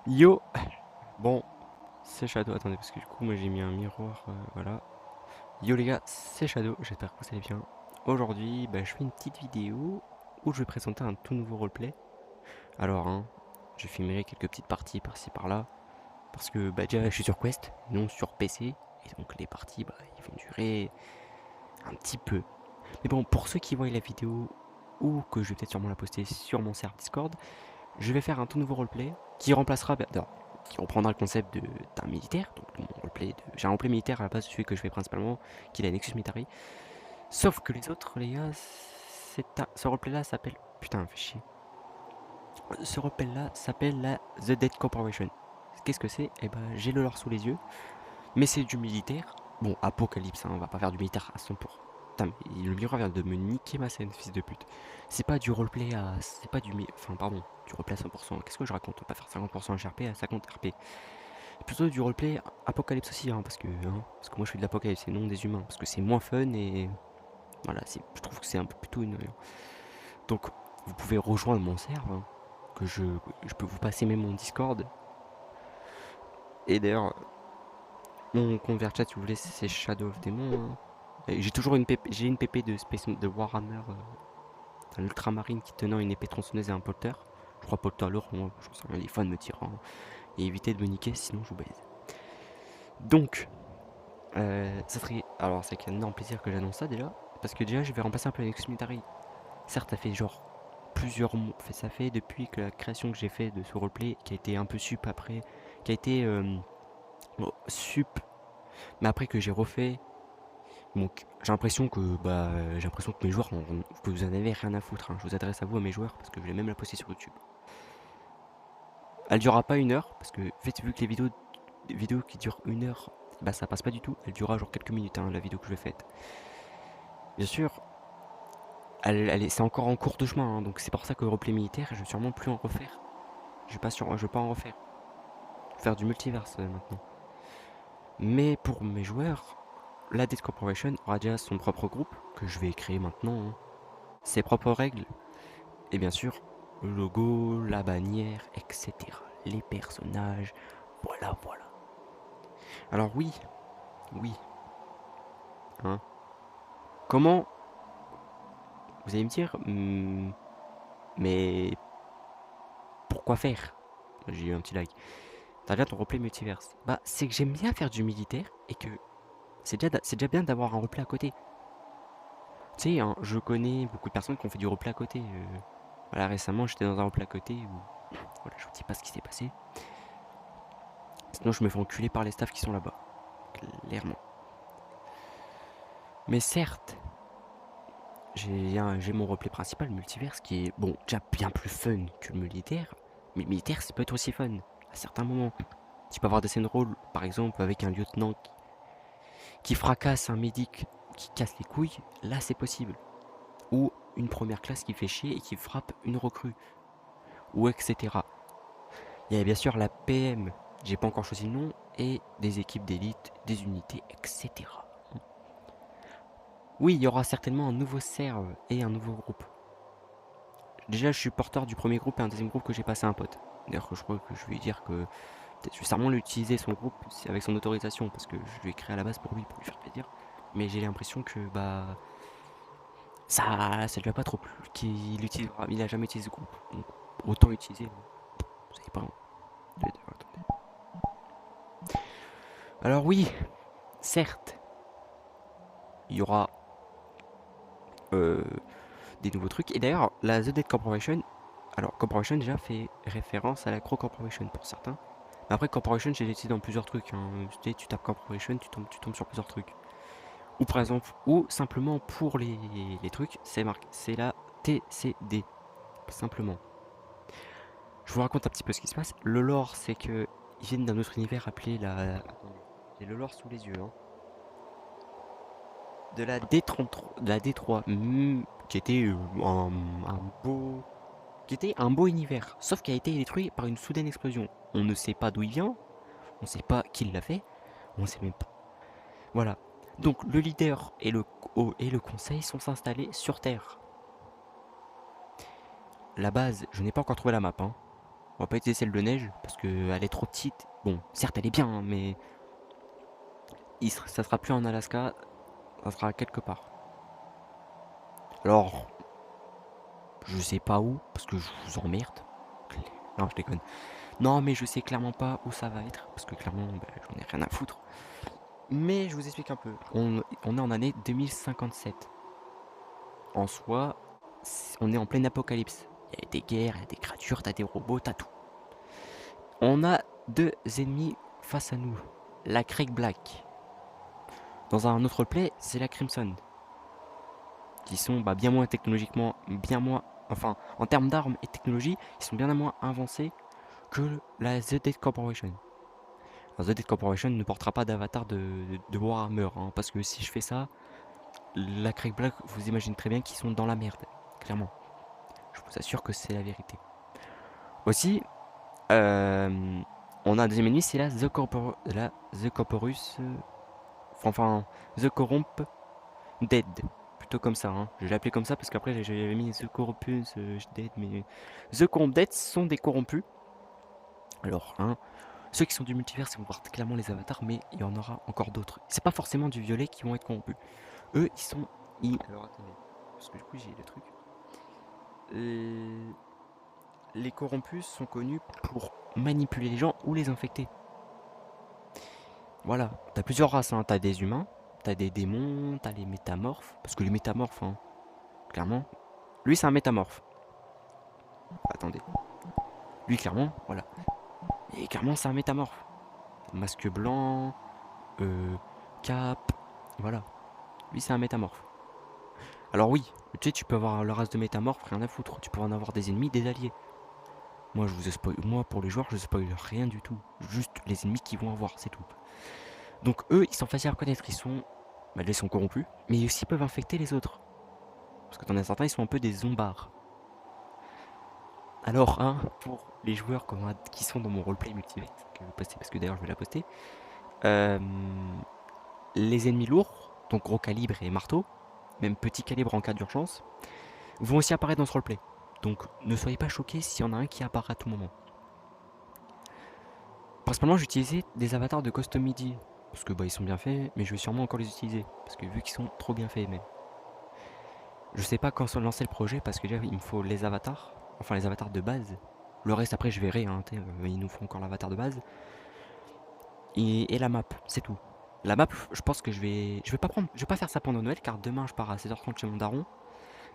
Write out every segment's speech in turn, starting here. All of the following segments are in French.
Yo! Bon, c'est Shadow. Attendez, parce que du coup, moi j'ai mis un miroir, voilà. Yo les gars, c'est Shadow, j'espère que vous allez bien. Aujourd'hui, je fais une petite vidéo où je vais présenter un tout nouveau roleplay. Alors, je filmerai quelques petites parties par-ci par-là. Parce que déjà, je suis sur Quest, non sur PC. Et donc, les parties, ils vont durer un petit peu. Mais bon, pour ceux qui voient la vidéo, ou que je vais peut-être sûrement la poster sur mon serveur Discord, je vais faire un tout nouveau roleplay qui remplacera, qui reprendra le concept d'un militaire. Donc mon roleplay j'ai un roleplay militaire à la base, celui que je fais principalement, qui est la Nexus Military. Sauf que les autres, les gars, ce roleplay là s'appelle. Putain, fais chier. Ce roleplay là s'appelle la The Dead Corporation. Qu'est-ce que c'est? Eh ben, j'ai le lore sous les yeux, mais c'est du militaire. Bon, apocalypse, on va pas faire du militaire à 100%. Putain, mais le miroir vient de me niquer ma scène, fils de pute. C'est pas du roleplay à. C'est pas du. Enfin, pardon, du roleplay à 100%. Qu'est-ce que je raconte? On va pas faire 50% HRP à 50 RP. C'est plutôt du roleplay apocalypse aussi, parce que moi je fais de l'apocalypse et non des humains. Parce que c'est moins fun et. Voilà, je trouve que c'est un peu plutôt une. Donc, vous pouvez rejoindre mon serve, que je peux vous passer même mon Discord. Et d'ailleurs, mon compte vers chat, si vous voulez, c'est Shadow of Demon. J'ai toujours j'ai une PP de Warhammer, un ultramarine qui tenant une épée tronçonneuse et un polter. Je crois polter lourd, moi, je sais rien, les fans me tirent. Et évitez de me niquer, sinon je vous baise. Donc, ça serait. Alors, c'est avec un énorme plaisir que j'annonce ça déjà. Parce que déjà, je vais remplacer un peu avec Military. Certes, ça fait genre plusieurs mois. Ça fait depuis que la création que j'ai fait de ce roleplay, qui a été un peu sup après. Qui a été sup, mais après que j'ai refait. Donc, j'ai l'impression que mes joueurs, que vous en avez rien à foutre. Je vous adresse à vous, à mes joueurs, parce que je vais même la poster sur YouTube. Elle durera pas 1 heure, parce que, en fait, vu que les vidéos qui durent 1 heure, ça passe pas du tout. Elle durera genre quelques minutes, la vidéo que je vais faire. Bien sûr, c'est encore en cours de chemin, donc c'est pour ça que le replay militaire, je vais sûrement plus en refaire. Je vais pas en refaire. Faire du multiverse maintenant. Mais pour mes joueurs, la Dead Corporation aura déjà son propre groupe, que je vais créer maintenant, ses propres règles, et bien sûr, le logo, la bannière, etc. Les personnages, voilà, voilà. Alors oui, oui, hein. Comment, vous allez me dire, mais pourquoi faire? J'ai eu un petit lag. T'as bien ton replay multiverse. C'est que j'aime bien faire du militaire et que c'est déjà bien d'avoir un replay à côté. Tu sais, je connais beaucoup de personnes qui ont fait du replay à côté. Voilà, récemment, j'étais dans un replay à côté où, voilà, je vous dis pas ce qui s'est passé. Sinon, je me fais enculer par les staffs qui sont là-bas. Clairement. Mais certes, j'ai mon replay principal, multiverse, qui est, bon, déjà bien plus fun que le militaire. Mais le militaire, c'est peut être aussi fun, à certains moments. Tu peux avoir des scènes rôles, par exemple, avec un lieutenant qui fracasse un médic, qui casse les couilles, là c'est possible. Ou une première classe qui fait chier et qui frappe une recrue. Ou etc. Il y a bien sûr la PM, j'ai pas encore choisi le nom, et des équipes d'élite, des unités, etc. Oui, il y aura certainement un nouveau serve et un nouveau groupe. Déjà, je suis porteur du premier groupe et un deuxième groupe que j'ai passé à un pote. D'ailleurs, je crois que je vais dire que peut-être je vais sûrement l'utiliser son groupe avec son autorisation parce que je l'ai créé à la base pour lui faire plaisir. Mais j'ai l'impression que ça lui a pas trop plu. Il a jamais utilisé ce groupe. Donc autant utiliser. Vous savez pas. Attendez. Alors oui, certes, il y aura euh, des nouveaux trucs. Et d'ailleurs, la The Dead Corporation, alors Corporation déjà fait référence à la Crow Corporation pour certains. Mais après Corporation, j'ai utilisé dans plusieurs trucs. Tu tapes Corporation, tu tombes sur plusieurs trucs. Ou par exemple, ou simplement pour les trucs, c'est la TCD. Simplement. Je vous raconte un petit peu ce qui se passe. Le lore, c'est que ils viennent d'un autre univers appelé la. Attendez, j'ai le lore sous les yeux. De la D33, de la D3, qui était un beau, qui était un beau univers, sauf qui a été détruit par une soudaine explosion. On ne sait pas d'où il vient, on ne sait pas qui l'a fait, on ne sait même pas. Voilà. Donc le leader et le conseil sont installés sur Terre. La base, je n'ai pas encore trouvé la map. On va pas utiliser celle de neige parce qu'elle est trop petite. Bon, certes elle est bien, hein, mais ça sera plus en Alaska, ça sera quelque part. Alors, je sais pas où, parce que je vous emmerde. Non, je déconne. Non, mais je sais clairement pas où ça va être, parce que clairement, j'en ai rien à foutre. Mais je vous explique un peu. On est en année 2057. En soi, on est en pleine apocalypse. Il y a des guerres, il y a des créatures, t'as des robots, t'as tout. On a deux ennemis face à nous. La Craig Black. Dans un autre play, c'est la Crimson. Qui sont bien moins technologiquement, bien moins... Enfin, en termes d'armes et technologie, ils sont bien moins avancés que la The Dead Corporation. Alors, The Dead Corporation ne portera pas d'avatar de Warhammer, hein, parce que si je fais ça, la Craig Black, vous imaginez très bien qu'ils sont dans la merde, clairement. Je vous assure que c'est la vérité. Aussi, on a un deuxième ennemi, c'est The Corporus, enfin, The Corromp Dead. Plutôt comme ça, hein. Je l'ai appelé comme ça parce qu'après j'avais mis The Corrupus Dead, mais The Corromp Dead sont des corrompus. Alors, hein, ceux qui sont du multivers, ils vont voir clairement les avatars, mais il y en aura encore d'autres. C'est pas forcément du violet qui vont être corrompus. Eux, ils sont... Alors attendez, parce que du coup j'ai le truc. Les corrompus sont connus pour manipuler les gens ou les infecter. Voilà, t'as plusieurs races, hein. T'as des humains, t'as des démons, t'as les métamorphes. Parce que les métamorphes, hein, clairement. Lui, c'est un métamorphe. Attendez. Lui, clairement, voilà. Et clairement, c'est un métamorphe. Masque blanc, cap, voilà. Lui, c'est un métamorphe. Alors oui, tu sais, tu peux avoir la race de métamorphe, rien à foutre. Tu peux en avoir des ennemis, des alliés. Moi, pour les joueurs, je spoil rien du tout. Juste les ennemis qu'ils vont avoir, c'est tout. Donc eux, ils sont faciles à reconnaître. Ils sont corrompus, mais ils aussi peuvent infecter les autres. Parce que t'en as certains, ils sont un peu des zombards. Alors, hein, pour les joueurs qui sont dans mon roleplay multivers, que je vais poster, parce que d'ailleurs je vais la poster, euh, les ennemis lourds, donc gros calibre et marteau, même petit calibre en cas d'urgence, vont aussi apparaître dans ce roleplay. Donc ne soyez pas choqués s'il y en a un qui apparaît à tout moment. Principalement, j'utilisais des avatars de Custom Midi, parce que ils sont bien faits, mais je vais sûrement encore les utiliser, parce que vu qu'ils sont trop bien faits même. Je sais pas quand se lancer le projet, parce que déjà il me faut les avatars, enfin les avatars de base. Le reste après je verrai, hein, il nous faut encore l'avatar de base. Et la map, c'est tout. La map, je pense que je vais pas faire ça pendant Noël, car demain je pars à 16h30 chez mon daron.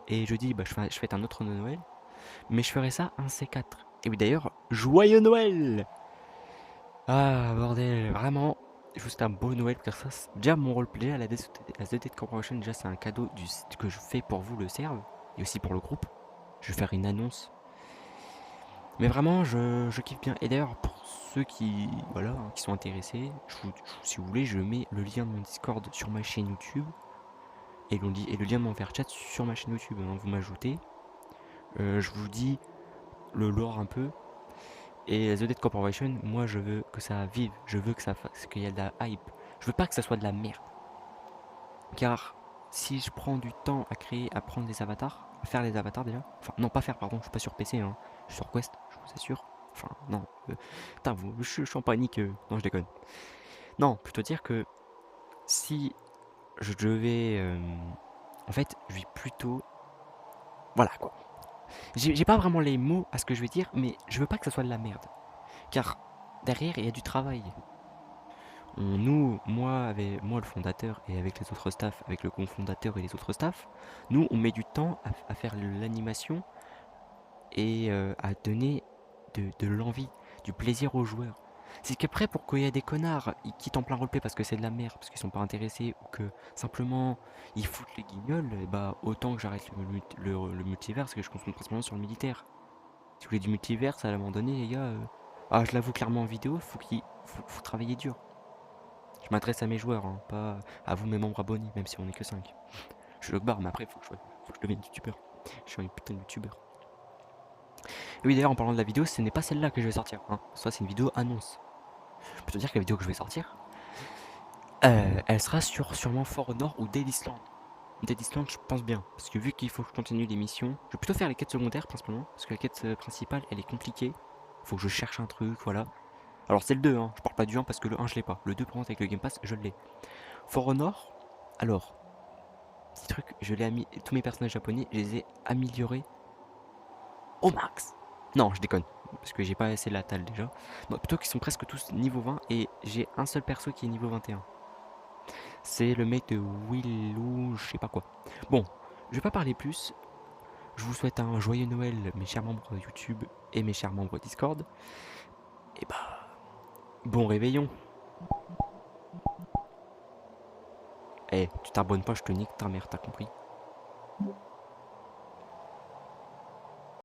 Et jeudi, je fête un autre Noël. Mais je ferai ça un C4. Et oui d'ailleurs, joyeux Noël! Ah bordel, vraiment, juste un beau Noël car ça. Déjà mon roleplay à la The Dead Corporation, déjà c'est un cadeau que je fais pour vous le serve. Et aussi pour le groupe. Je vais faire une annonce. Mais vraiment, je kiffe bien. Et d'ailleurs, pour ceux qui, voilà, hein, qui sont intéressés, si vous voulez, je mets le lien de mon Discord sur ma chaîne YouTube. Et le lien de mon chat sur ma chaîne YouTube. Hein, vous m'ajoutez. Je vous dis le lore un peu. Et The Dead Corporation, moi je veux que ça vive. Je veux que ça fasse, qu'il y ait de la hype. Je veux pas que ça soit de la merde. Car si je prends du temps à créer, à prendre des avatars, à faire les avatars déjà. Enfin, non, pas faire, pardon, je suis pas sur PC, hein. Je suis sur Quest, je vous assure. Enfin, non. Putain, je suis en panique. Non, je déconne. Non, plutôt dire que si je devais. En fait, je vais plutôt. Voilà quoi. J'ai pas vraiment les mots à ce que je vais dire, mais je veux pas que ça soit de la merde. Car derrière, il y a du travail. Moi le fondateur et avec les autres staffs, avec le cofondateur et les autres staffs, nous on met du temps à faire l'animation et à donner de l'envie, du plaisir aux joueurs. C'est qu'après pour qu'il y ait des connards, ils quittent en plein roleplay parce que c'est de la merde, parce qu'ils sont pas intéressés ou que simplement ils foutent les guignols, et autant que j'arrête le multivers parce que je concentre principalement sur le militaire. Si vous voulez du multivers, à un moment donné les gars, je l'avoue clairement en vidéo, faut travailler dur. Je m'adresse à mes joueurs, hein, pas à vous mes membres abonnés, même si on est que 5. Je suis logbar, mais après faut que je devienne youtubeur. Je suis un putain de youtubeur. Et oui d'ailleurs en parlant de la vidéo, ce n'est pas celle-là que je vais sortir. Hein. Ça c'est une vidéo annonce. Je peux te dire que la vidéo que je vais sortir, elle sera sur sûrement Fort Nord ou Dead Island. Dead Island je pense bien. Parce que vu qu'il faut que je continue l'émission, je vais plutôt faire les quêtes secondaires principalement. Parce que la quête principale elle est compliquée. Faut que je cherche un truc, voilà. Alors c'est le 2, hein. Je parle pas du 1 parce que le 1 je l'ai pas. Le 2 par contre avec le Game Pass, je l'ai. For Honor, alors, petit truc, je l'ai mis, tous mes personnages japonais, je les ai améliorés au max. Non, je déconne, parce que j'ai pas assez la talle déjà. Non, plutôt qu'ils sont presque tous niveau 20 et j'ai un seul perso qui est niveau 21. C'est le mec de Willou, je sais pas quoi. Bon, je vais pas parler plus. Je vous souhaite un joyeux Noël, mes chers membres YouTube et mes chers membres Discord. Et bah, bon réveillon. Eh, tu t'abonnes pas, je te nique ta mère, t'as compris?